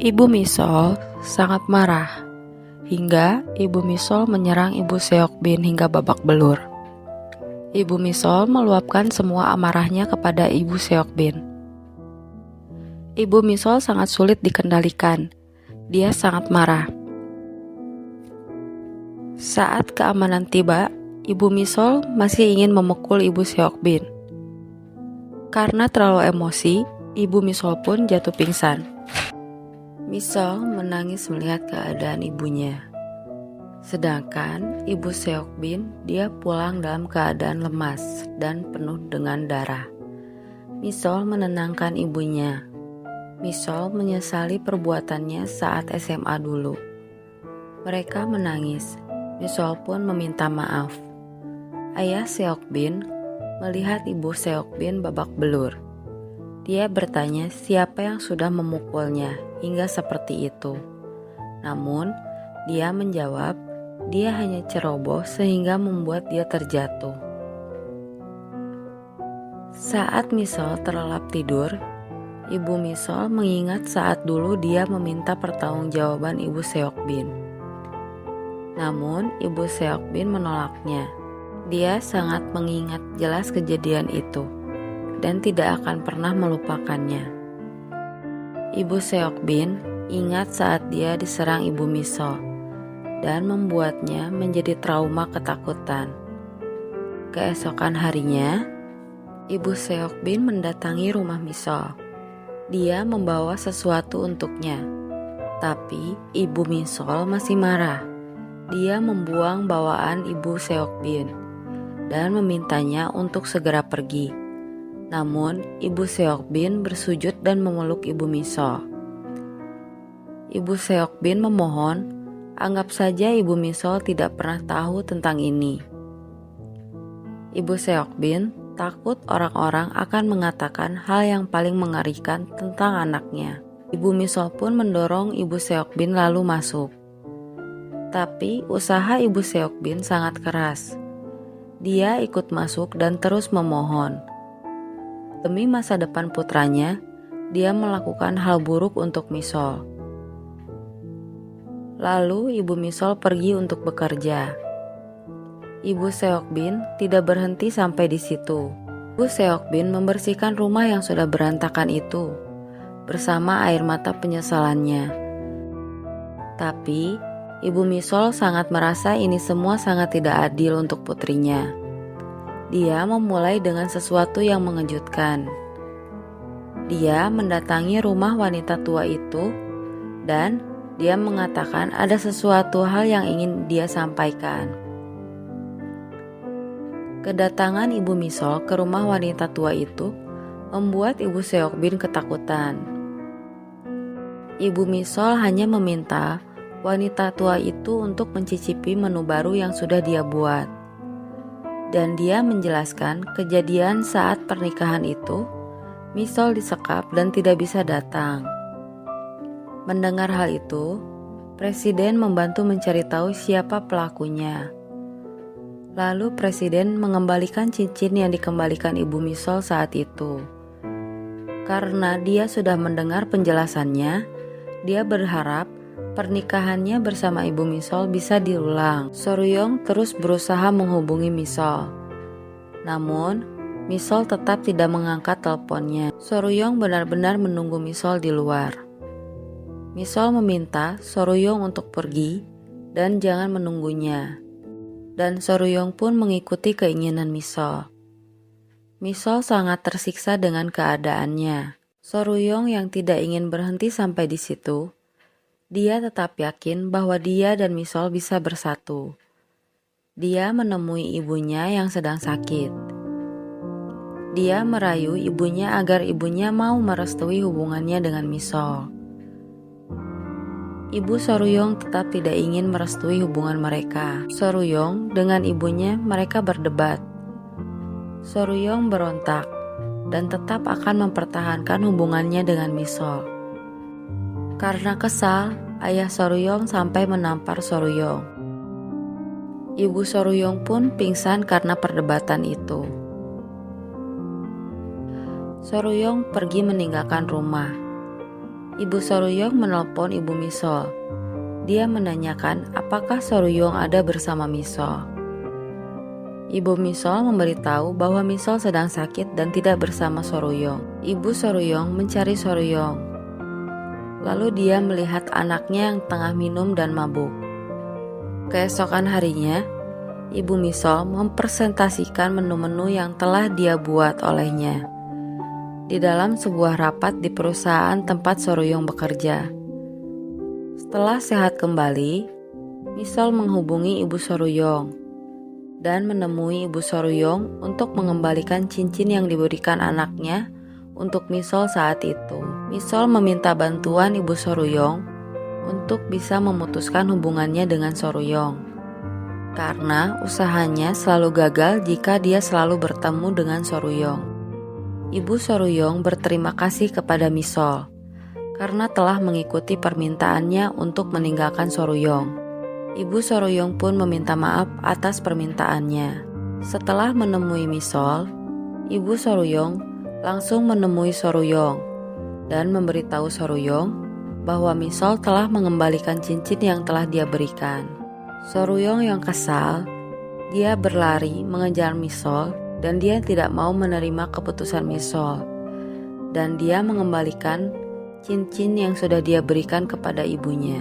Ibu Misol sangat marah, hingga Ibu Misol menyerang Ibu Seokbin hingga babak belur. Ibu Misol meluapkan semua amarahnya kepada Ibu Seokbin. Ibu Misol sangat sulit dikendalikan, dia sangat marah. Saat keamanan tiba, Ibu Misol masih ingin memukul Ibu Seokbin. Karena terlalu emosi, Ibu Misol pun jatuh pingsan. Misol menangis melihat keadaan ibunya. Sedangkan Ibu Seokbin, dia pulang dalam keadaan lemas dan penuh dengan darah. Misol menenangkan ibunya. Misol menyesali perbuatannya saat SMA dulu. Mereka menangis. Misol pun meminta maaf. Ayah Seokbin melihat Ibu Seokbin babak belur. Dia bertanya siapa yang sudah memukulnya hingga seperti itu. Namun, dia menjawab, dia hanya ceroboh sehingga membuat dia terjatuh. Saat Misol terlelap tidur, Ibu Misol mengingat saat dulu dia meminta pertanggungjawaban Ibu Seokbin. Namun, Ibu Seokbin menolaknya. Dia sangat mengingat jelas kejadian itu dan tidak akan pernah melupakannya. Ibu Seokbin ingat saat dia diserang Ibu Misol dan membuatnya menjadi trauma ketakutan. Keesokan harinya, Ibu Seokbin mendatangi rumah Misol. Dia membawa sesuatu untuknya, tapi Ibu Misol masih marah. Dia membuang bawaan Ibu Seokbin dan memintanya untuk segera pergi. Namun, Ibu Seokbin bersujud dan memeluk Ibu Misol. Ibu Seokbin memohon, anggap saja Ibu Misol tidak pernah tahu tentang ini. Ibu Seokbin takut orang-orang akan mengatakan hal yang paling mengerikan tentang anaknya. Ibu Misol pun mendorong Ibu Seokbin lalu masuk. Tapi usaha Ibu Seokbin sangat keras. Dia ikut masuk dan terus memohon. Demi masa depan putranya, dia melakukan hal buruk untuk Misol. Lalu Ibu Misol pergi untuk bekerja. Ibu Seokbin tidak berhenti sampai di situ. Ibu Seokbin membersihkan rumah yang sudah berantakan itu bersama air mata penyesalannya. Tapi Ibu Misol sangat merasa ini semua sangat tidak adil untuk putrinya. Dia memulai dengan sesuatu yang mengejutkan. Dia mendatangi rumah wanita tua itu dan dia mengatakan ada sesuatu hal yang ingin dia sampaikan. Kedatangan Ibu Misol ke rumah wanita tua itu membuat Ibu Seokbin ketakutan. Ibu Misol hanya meminta wanita tua itu untuk mencicipi menu baru yang sudah dia buat. Dan dia menjelaskan kejadian saat pernikahan itu, Misol disekap dan tidak bisa datang. Mendengar hal itu, Presiden membantu mencari tahu siapa pelakunya. Lalu Presiden mengembalikan cincin yang dikembalikan Ibu Misol saat itu. Karena dia sudah mendengar penjelasannya, dia berharap pernikahannya bersama Ibu Misol bisa diulang. Soruyong terus berusaha menghubungi Misol. Namun, Misol tetap tidak mengangkat teleponnya. Soruyong benar-benar menunggu Misol di luar. Misol meminta Soruyong untuk pergi dan jangan menunggunya. Dan Soruyong pun mengikuti keinginan Misol. Misol sangat tersiksa dengan keadaannya. Soruyong yang tidak ingin berhenti sampai di situ, dia tetap yakin bahwa dia dan Misol bisa bersatu. Dia menemui ibunya yang sedang sakit. Dia merayu ibunya agar ibunya mau merestui hubungannya dengan Misol. Ibu Soruyong tetap tidak ingin merestui hubungan mereka. Soruyong dengan ibunya mereka berdebat. Soruyong berontak dan tetap akan mempertahankan hubungannya dengan Misol. Karena kesal, ayah Soruyong sampai menampar Soruyong. Ibu Soruyong pun pingsan karena perdebatan itu. Soruyong pergi meninggalkan rumah. Ibu Soruyong menelpon Ibu Misol. Dia menanyakan apakah Soruyong ada bersama Misol. Ibu Misol memberitahu bahwa Misol sedang sakit dan tidak bersama Soruyong. Ibu Soruyong mencari Soruyong. Lalu dia melihat anaknya yang tengah minum dan mabuk. Keesokan harinya, Ibu Misol mempresentasikan menu-menu yang telah dia buat olehnya di dalam sebuah rapat di perusahaan tempat Soruyong bekerja. Setelah sehat kembali, Misol menghubungi Ibu Soruyong dan menemui Ibu Soruyong untuk mengembalikan cincin yang diberikan anaknya untuk Misol saat itu. Misol meminta bantuan Ibu Soruyong untuk bisa memutuskan hubungannya dengan Soruyong, karena usahanya selalu gagal jika dia selalu bertemu dengan Soruyong. Ibu Soruyong berterima kasih kepada Misol karena telah mengikuti permintaannya untuk meninggalkan Soruyong. Ibu Soruyong pun meminta maaf atas permintaannya. Setelah menemui Misol, Ibu Soruyong langsung menemui Soruyong dan memberitahu Soruyong bahwa Misol telah mengembalikan cincin yang telah dia berikan. Soruyong yang kesal, dia berlari mengejar Misol dan dia tidak mau menerima keputusan Misol, dan dia mengembalikan cincin yang sudah dia berikan kepada ibunya.